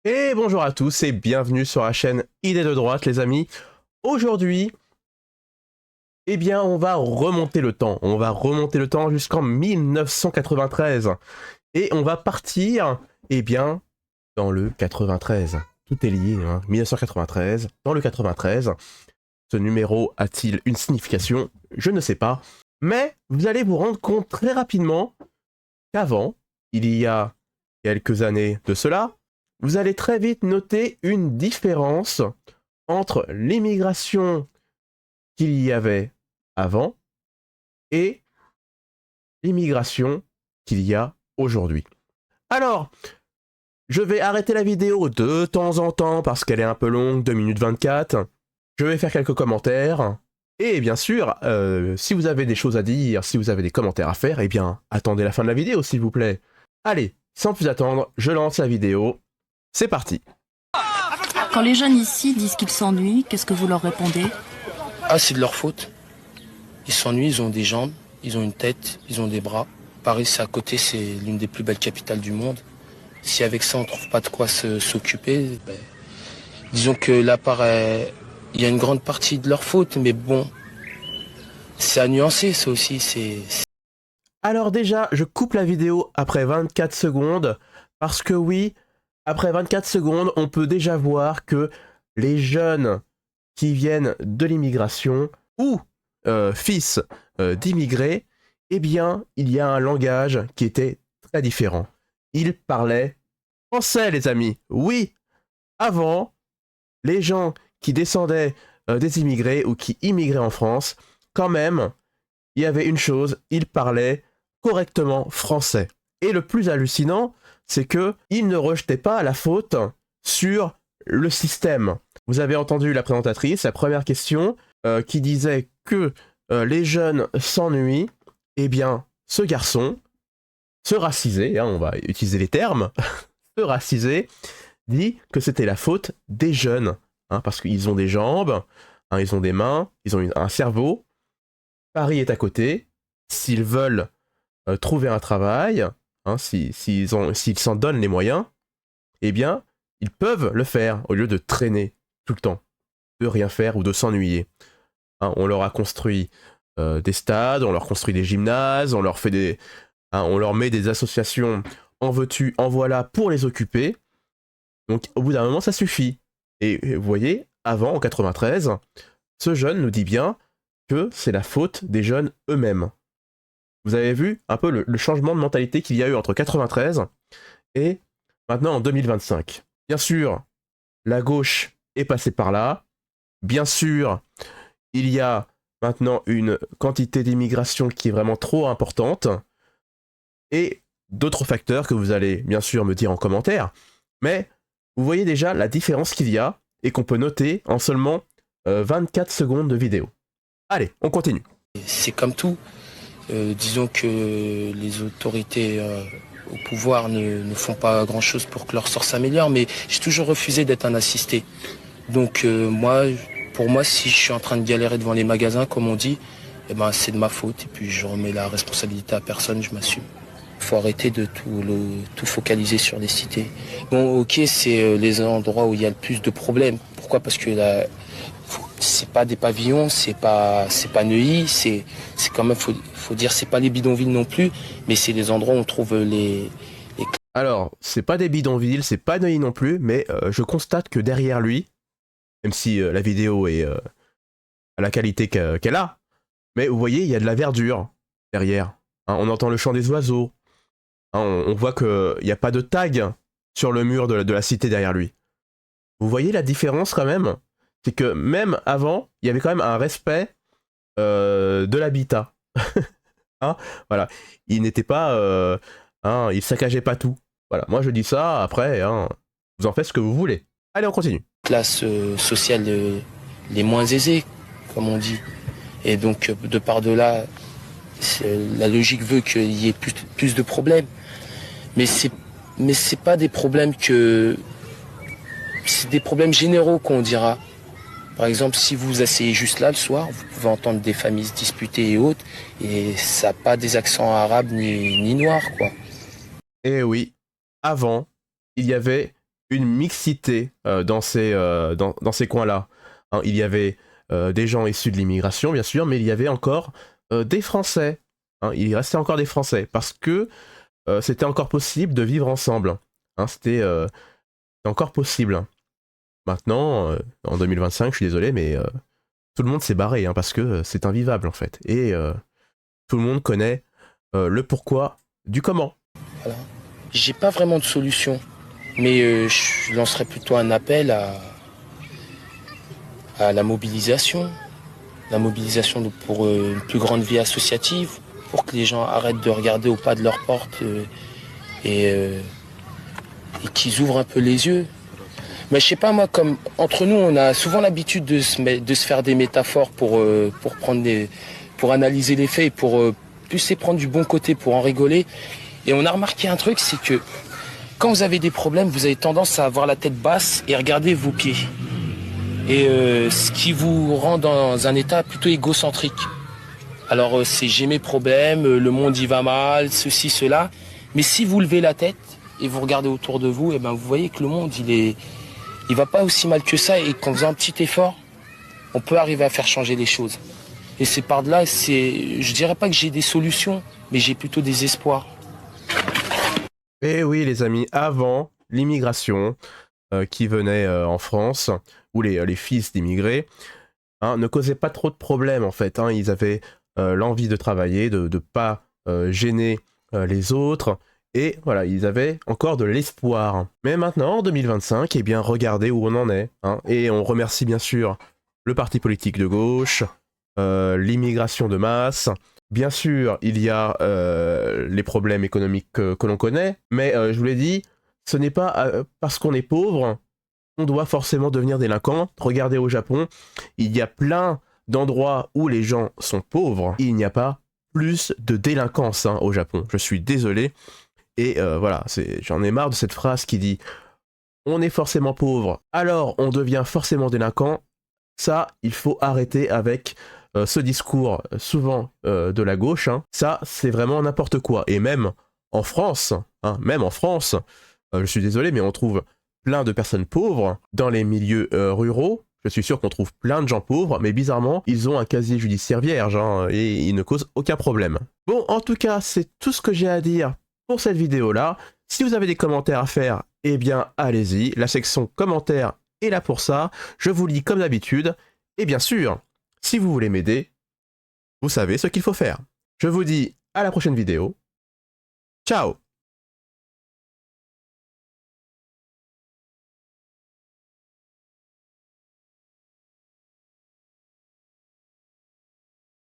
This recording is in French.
Et bonjour à tous et bienvenue sur la chaîne Idées de droite les amis. Aujourd'hui, eh bien on va remonter le temps. On va remonter le temps jusqu'en 1993. Et on va partir, eh bien, dans le 93. Tout est lié, hein. 1993, dans le 93. Ce numéro a-t-il une signification? Je ne sais pas. Mais vous allez vous rendre compte très rapidement qu'avant, il y a quelques années de cela, vous allez très vite noter une différence entre l'immigration qu'il y avait avant et l'immigration qu'il y a aujourd'hui. Alors, je vais arrêter la vidéo de temps en temps parce qu'elle est un peu longue, 2 minutes 24. Je vais faire quelques commentaires. Et bien sûr, si vous avez des choses à dire, si vous avez des commentaires à faire, eh bien, attendez la fin de la vidéo, s'il vous plaît. Allez, sans plus attendre, je lance la vidéo. C'est parti. Quand les jeunes ici disent qu'ils s'ennuient, qu'est-ce que vous leur répondez? Ah, c'est de leur faute. Ils s'ennuient, ils ont des jambes, ils ont une tête, ils ont des bras. Paris, c'est à côté, c'est l'une des plus belles capitales du monde. Si avec ça, on trouve pas de quoi s'occuper, disons que là, il y a une grande partie de leur faute, mais bon, c'est à nuancer, ça aussi. Alors déjà, je coupe la vidéo après 24 secondes, parce que oui, après 24 secondes, on peut déjà voir que les jeunes qui viennent de l'immigration, ou fils d'immigrés, eh bien, il y a un langage qui était très différent. Ils parlaient français, les amis. Oui, avant, les gens qui descendaient des immigrés ou qui immigraient en France, quand même, il y avait une chose, ils parlaient correctement français. Et le plus hallucinant, c'est que ils ne rejetaient pas la faute sur le système. Vous avez entendu la présentatrice, la première question, qui disait que les jeunes s'ennuient. Eh bien, ce garçon, ce racisé, hein, on va utiliser les termes, ce racisé, dit que c'était la faute des jeunes, hein, parce qu'ils ont des jambes, hein, ils ont des mains, ils ont un cerveau. Paris est à côté. S'ils veulent trouver un travail, hein, s'ils s'en donnent les moyens, eh bien, ils peuvent le faire au lieu de traîner tout le temps, de rien faire ou de s'ennuyer. Hein, on leur a construit des stades, on leur construit des gymnases, on leur met des associations en veux-tu, en voilà pour les occuper. Donc au bout d'un moment, ça suffit. Et vous voyez, avant, en 93, ce jeune nous dit bien que c'est la faute des jeunes eux-mêmes. Vous avez vu un peu le changement de mentalité qu'il y a eu entre 93 et maintenant en 2025. Bien sûr, la gauche est passée par là. Bien sûr, il y a maintenant une quantité d'immigration qui est vraiment trop importante. Et d'autres facteurs que vous allez bien sûr me dire en commentaire. Mais vous voyez déjà la différence qu'il y a et qu'on peut noter en seulement 24 secondes de vidéo. Allez, on continue. C'est comme tout. Disons que les autorités au pouvoir ne font pas grand-chose pour que leur sort s'améliore, mais j'ai toujours refusé d'être un assisté. Donc pour moi, si je suis en train de galérer devant les magasins, comme on dit, eh ben, c'est de ma faute. Et puis je remets la responsabilité à personne, je m'assume. Il faut arrêter de tout focaliser sur les cités. Bon, ok, c'est les endroits où il y a le plus de problèmes. Pourquoi? Parce que là, c'est pas des pavillons, c'est pas Neuilly, c'est quand même, faut dire, c'est pas les bidonvilles non plus, mais c'est les endroits où on trouve les... Alors, c'est pas des bidonvilles, c'est pas Neuilly non plus, mais je constate que derrière lui, même si la vidéo est à la qualité qu'elle a, mais vous voyez, il y a de la verdure derrière. Hein, on entend le chant des oiseaux. Hein, on voit qu'il n'y a pas de tag sur le mur de la cité derrière lui. Vous voyez la différence quand même? C'est que même avant, il y avait quand même un respect de l'habitat. Hein, voilà. Il n'était pas... hein, il saccageait pas tout. Voilà. Moi je dis ça, après, hein, vous en faites ce que vous voulez. Allez, on continue. Classes sociales les moins aisées, comme on dit. Et donc, de par de là, la logique veut qu'il y ait plus de problèmes. Mais c'est pas des problèmes c'est des problèmes généraux qu'on dira. Par exemple, si vous vous asseyez juste là le soir, vous pouvez entendre des familles se disputer et autres, et ça n'a pas des accents arabes ni noirs, quoi. Et oui, avant, il y avait une mixité dans ces coins-là. Hein, il y avait des gens issus de l'immigration, bien sûr, mais il y avait encore des Français. Hein, il restait encore des Français, parce que c'était encore possible de vivre ensemble. Hein, c'était encore possible. Maintenant, en 2025, je suis désolé, mais tout le monde s'est barré, hein, parce que c'est invivable, en fait. Et tout le monde connaît le pourquoi du comment. Voilà. J'ai pas vraiment de solution, mais je lancerais plutôt un appel à la mobilisation. La mobilisation pour une plus grande vie associative, pour que les gens arrêtent de regarder au pas de leur porte et qu'ils ouvrent un peu les yeux. Mais je sais pas, moi, comme entre nous, on a souvent l'habitude de se faire des métaphores pour analyser les faits et pour plus les prendre du bon côté, pour en rigoler. Et on a remarqué un truc, c'est que quand vous avez des problèmes, vous avez tendance à avoir la tête basse et regarder vos pieds. Et ce qui vous rend dans un état plutôt égocentrique. Alors c'est j'ai mes problèmes, le monde y va mal, ceci, cela. Mais si vous levez la tête et vous regardez autour de vous, et ben vous voyez que le monde il va pas aussi mal que ça, et qu'en faisant un petit effort, on peut arriver à faire changer les choses. Et c'est par delà, je dirais pas que j'ai des solutions, mais j'ai plutôt des espoirs. Et oui, les amis, avant l'immigration qui venait en France, ou les fils d'immigrés, hein, ne causaient pas trop de problèmes en fait. Hein. Ils avaient l'envie de travailler, de ne pas gêner les autres, et voilà, ils avaient encore de l'espoir. Mais maintenant, en 2025, eh bien, regardez où on en est. Hein. Et on remercie bien sûr le parti politique de gauche, l'immigration de masse. Bien sûr, il y a les problèmes économiques que l'on connaît, mais je vous l'ai dit, ce n'est pas parce qu'on est pauvre qu'on doit forcément devenir délinquant. Regardez au Japon, il y a plein d'endroits où les gens sont pauvres. Il n'y a pas plus de délinquance au Japon. Je suis désolé. Et voilà, j'en ai marre de cette phrase qui dit « On est forcément pauvre, alors on devient forcément délinquant ». Ça, il faut arrêter avec ce discours souvent de la gauche. Hein. Ça, c'est vraiment n'importe quoi. Et même en France, je suis désolé, mais on trouve plein de personnes pauvres dans les milieux ruraux. Je suis sûr qu'on trouve plein de gens pauvres, mais bizarrement, ils ont un casier judiciaire vierge hein, et ils ne causent aucun problème. Bon, en tout cas, c'est tout ce que j'ai à dire pour cette vidéo-là. Si vous avez des commentaires à faire, eh bien, allez-y. La section commentaires est là pour ça. Je vous lis comme d'habitude. Et bien sûr, si vous voulez m'aider, vous savez ce qu'il faut faire. Je vous dis à la prochaine vidéo. Ciao!